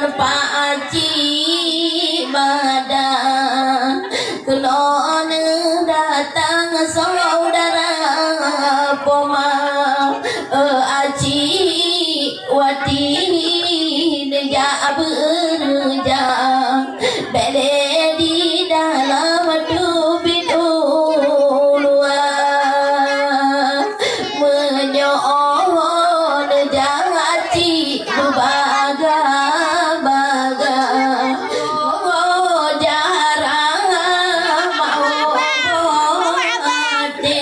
Pak Haji badan kelon datang saudara poma Haji wati deja berja bele di dalam tubit uluan menyoon jangaci baga-baga jarang mau mate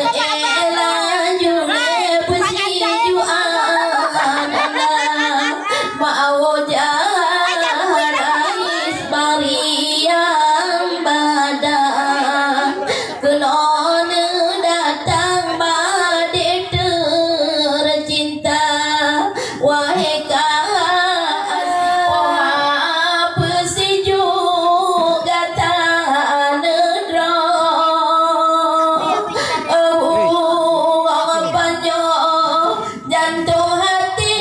elah jule besi jualan mau jarais bariang badan kelon datang bade tercinta wahai apa si juga tan nedro panjo jantung hati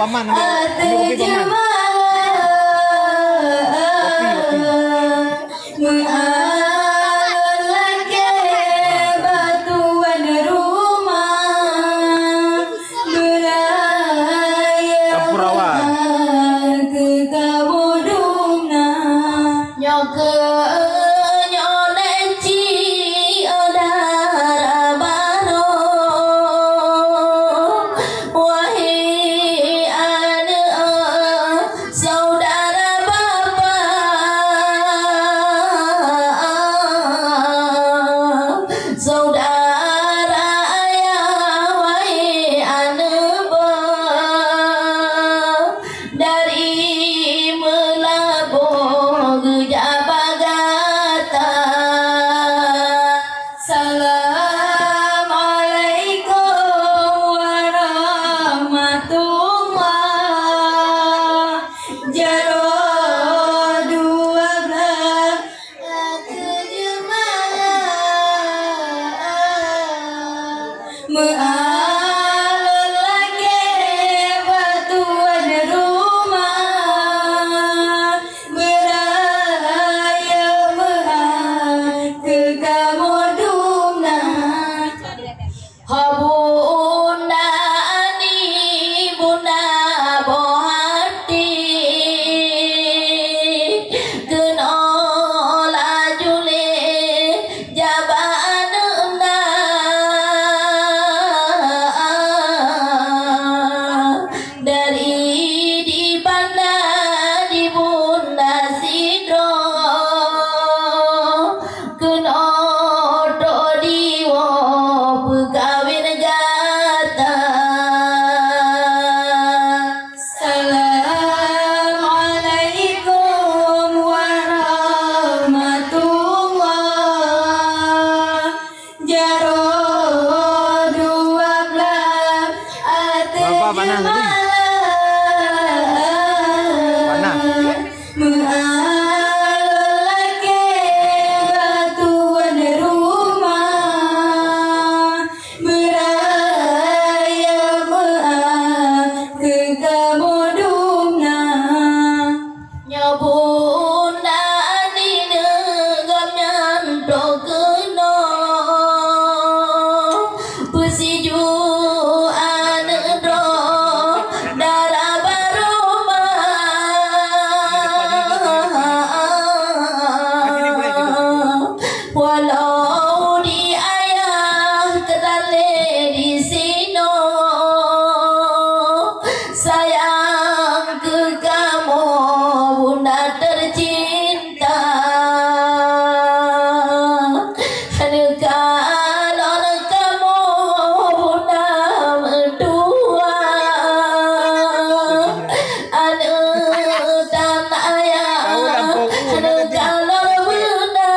paman, ambil kopi paman. Sampurawan. Saudara ayah wahai anak dari melabuh Gejabagata. Assalamualaikum warahmatullah. Jaro 12 Mengalun lagi batuan rumah beraya ke kamoduna habunda ani bunda bohati kenola jule jabanuna dari di banda di bunda sidro kenoto diwo pegawai negara. Assalamualaikum warahmatullah. Jaro 12 Bapak panas tadi? Panas. Mengalun lagi batuan rumah beraya ke kamoduna nyabunda di negam nyanto keno pesiju anedro darah baroma walau di ayah ketale di sino sayang ke kamu bunda tercinta kalau kamu bunda mertua anak dan ayah kalau bunda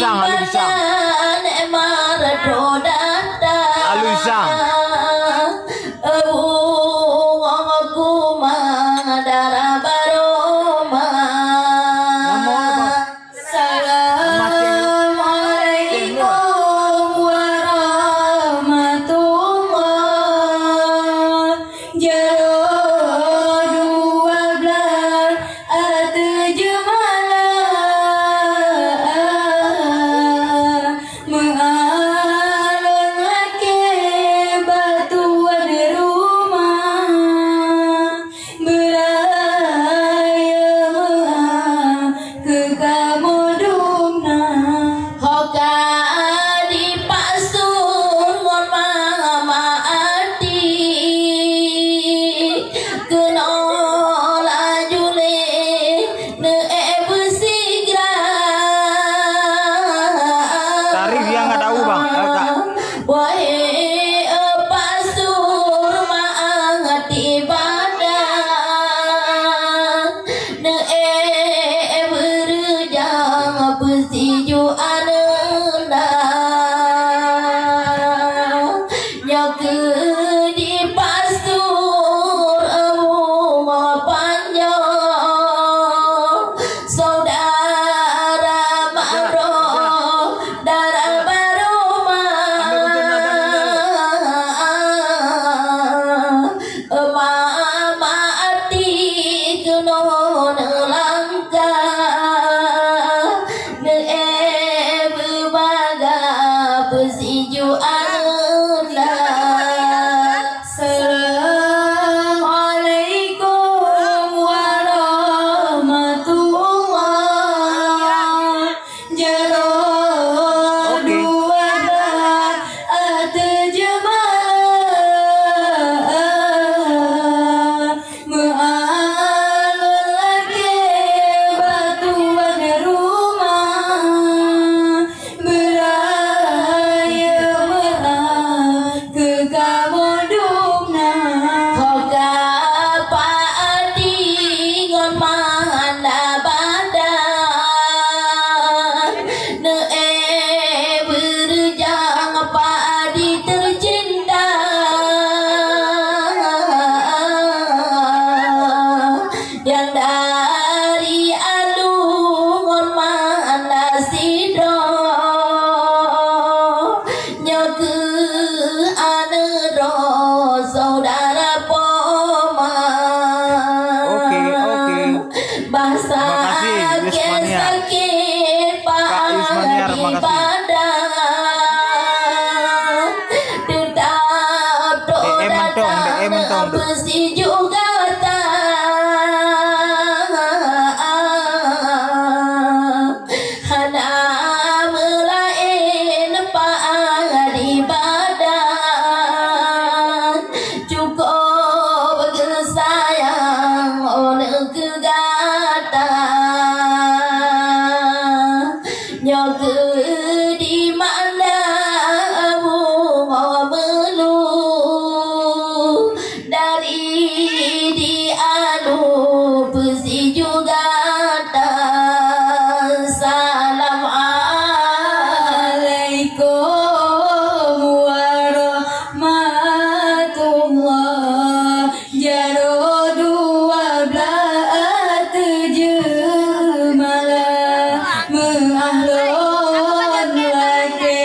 Isang, Alu Isang. Alu Isang. Assalamualaikum warahmatullah. Jaro 12 atjemalah mengalun laki batuan rumah beraya ke kamu dumna hoka di pasur ngon mama ati kena lajule ne besigra Tarif yang nggak tahu bang. Kak. wahai pasur maangati badan ne berjang pesiju ananda nyak di pasur rumah panjang saudara maro darah baroma mama ati kuno langka ne bebaga pesiju anda Assalamualaikum warahmatullah. Jaro Oke. 12 atjemalah mengalun laki batuan rumah beraya ke kamu dumna hoka padi ngon mana badan ne berjang padi tercinta yang dari alungon mana sidro nyoke anero saudara poma Oke, oke. bahasa Terima kasih, Yusmania. sakit Kak Yusmania, terima kasih. DM entong tuh. besi juga hana melain di badan cukup sayang oleh kegata nyok di mana bunga melu dari di anu besi juga salam alaikum warahmatullah. Jaro 12 atjemalah mengalun laki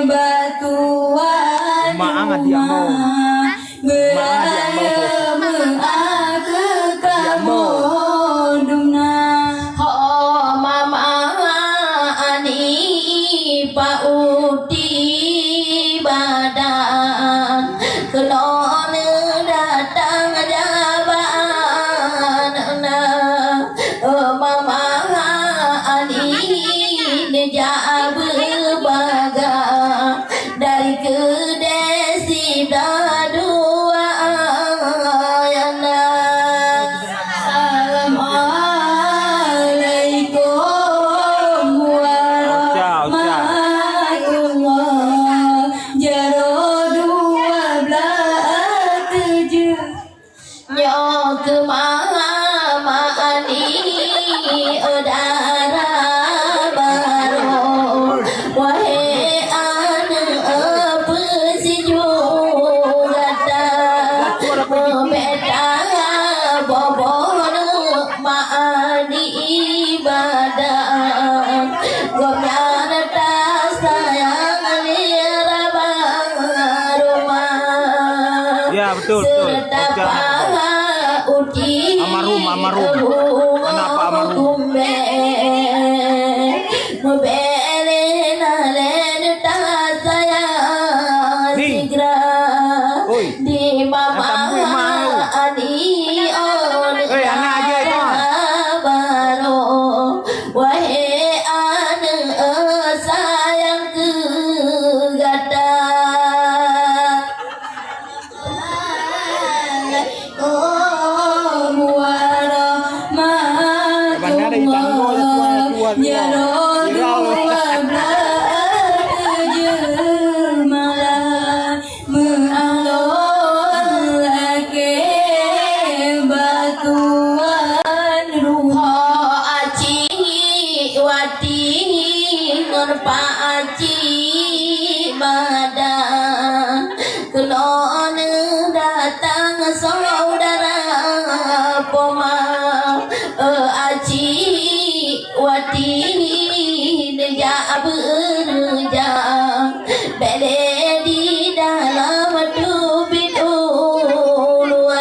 batuan Maangat dia mau. beraya ke kamu dumna ho mama ani pauti badan kelon datang Beda bobon maani ibadah gomyan ta sayang lira rumah Ya, betul, betul. serta Ucap. uti Almarhum, almarhum. Kenapa almarhum? Nih. Oi. Di mama Yang tamu mau. ani on Anak aja itu, ah. baro wahai anak sayang kegata Kebanyakan di tanggo, ya, tua, Ya datang saudara poma aci wati deja berja bele di dalam tubit uluan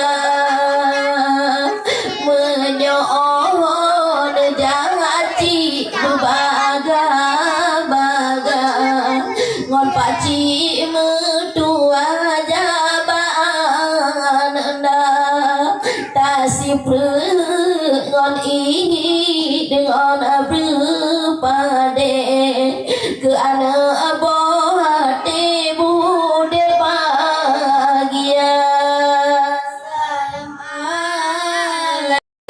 menyoon jati baga-baga ngon paci metua jabaan tasip ngon dengan berpade ke anak bohate bude bahagia.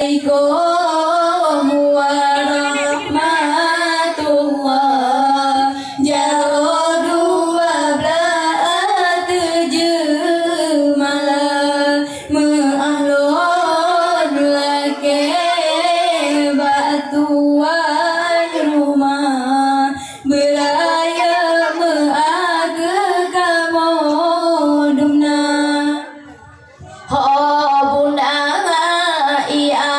Assalamualaikum warahmatullah. Jauh 12 jemalah mengahlon lake batuan rumah beraya meage kamodumna. Ho bunda iya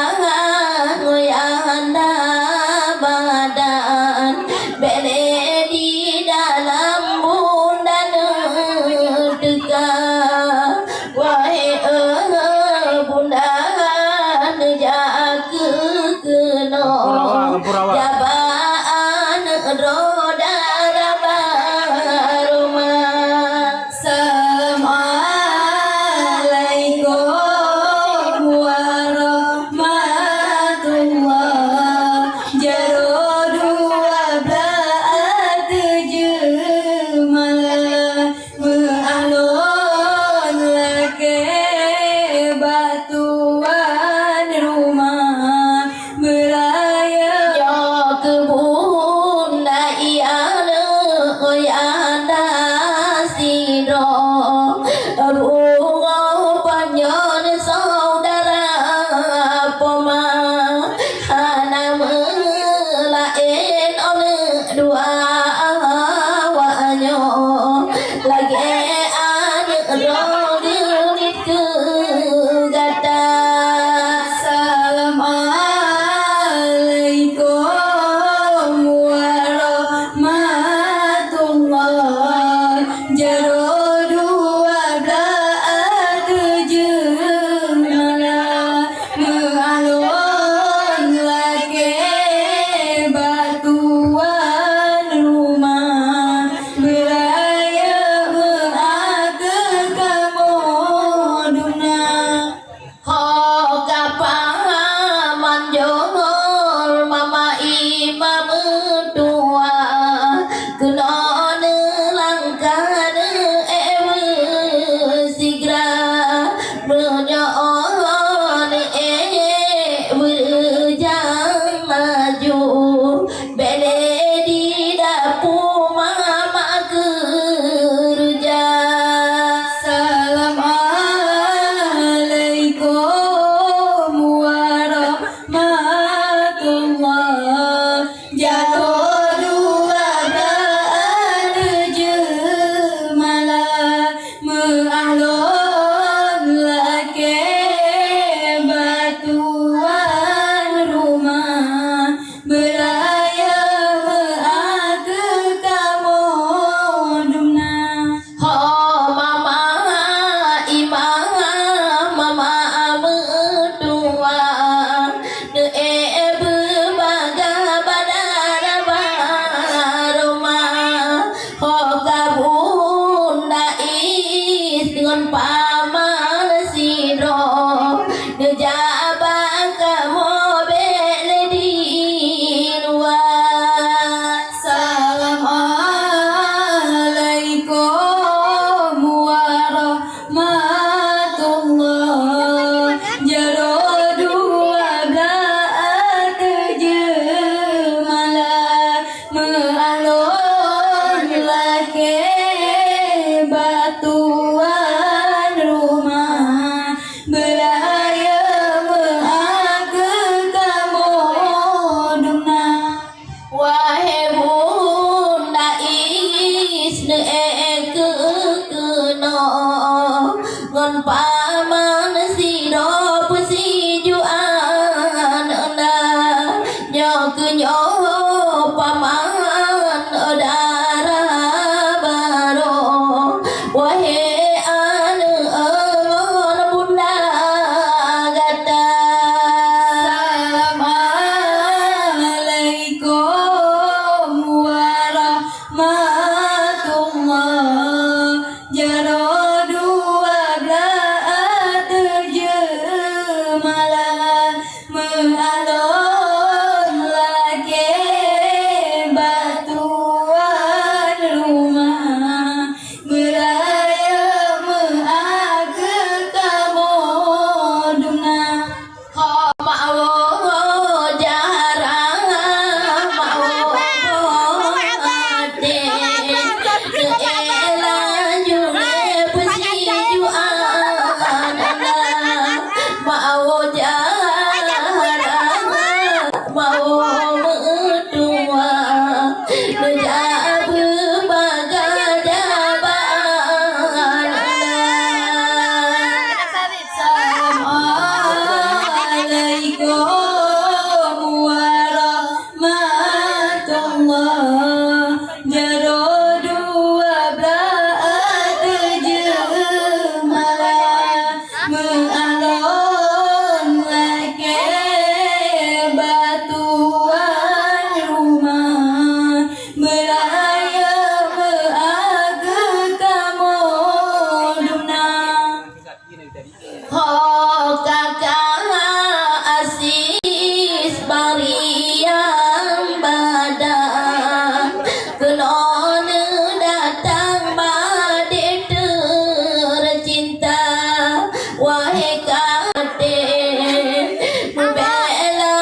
Ho kakak asis bariang badan kenona datang badai tercinta wahai kate bela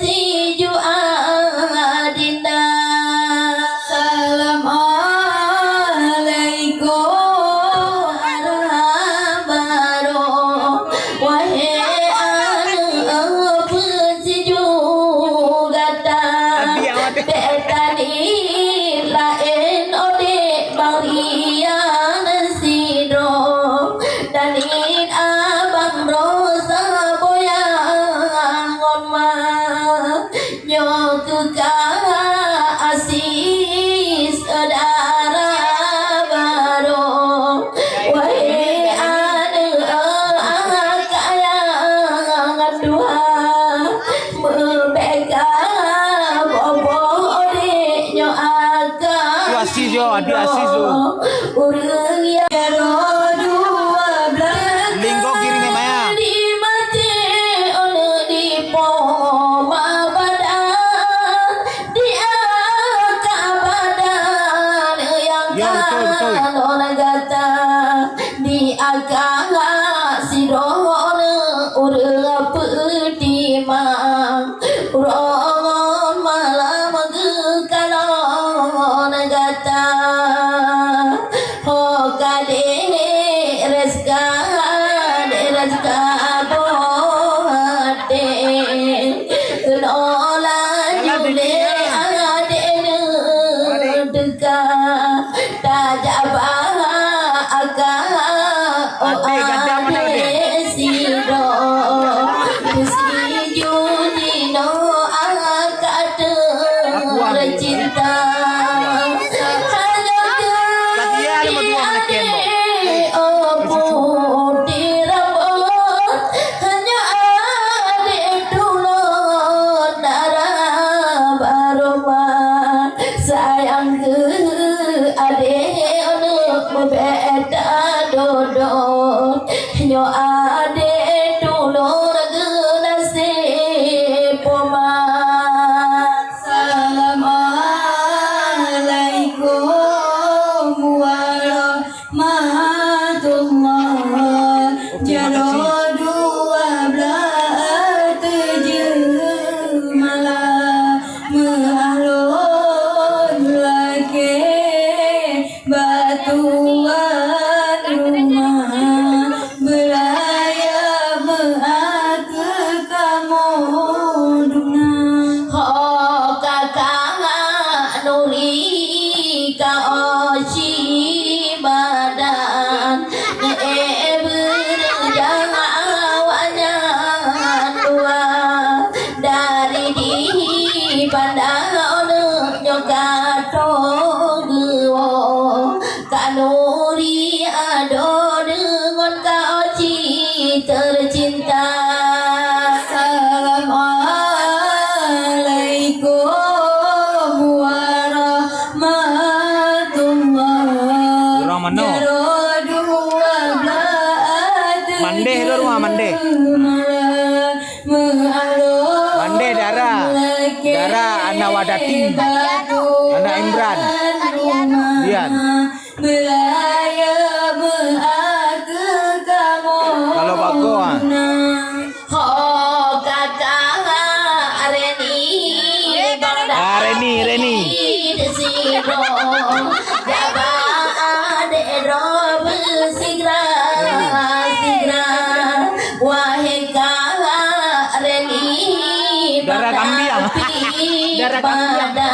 si jua dinda salam alaikum arhamaro wahai anu pensiju gata betani lain ode barian sidro danin abang rosa boyang ngoma nyokuka asis adara baro wahai anu kaya ngadua membeka bobo ode nyo aga Tu asis yo, adik asis tu. urang ya dua belas Linggo kiri ni Maya. di mati ono di poma badan di aka badan yang Ya, betul, betul. kalau nagata di aka sirono urang peti mang urang malam kalau nagata ho kade reska bohate nola jule ade deka tajaba aga Ade, gada mana ade? siro si junino akade cinta Katiya ada berdua mana kembo. sayang ke ade beda dodot nyo ade dulur genase poman salam alaikum warahmatullah jaro dua belas tujuh malam mengalun lagi batuan rumah beraya mengaku kamu duna ho kakak nuri kau si badan berjang awalnya dua dari di pandang nyokato guo kanuri ado dengan kau tercinta salam alaikum warahmatullah Orang mana? Mandeh tu rumah Mandeh. Mandeh darah. Darah anak Wadati. Anak Imran. Dian. Kalau Pak Ko ah. Ho kakak Reni Reni. Siro Jaba ade rob sigra wahai kakak Reni Darah kambing. Darah kambing.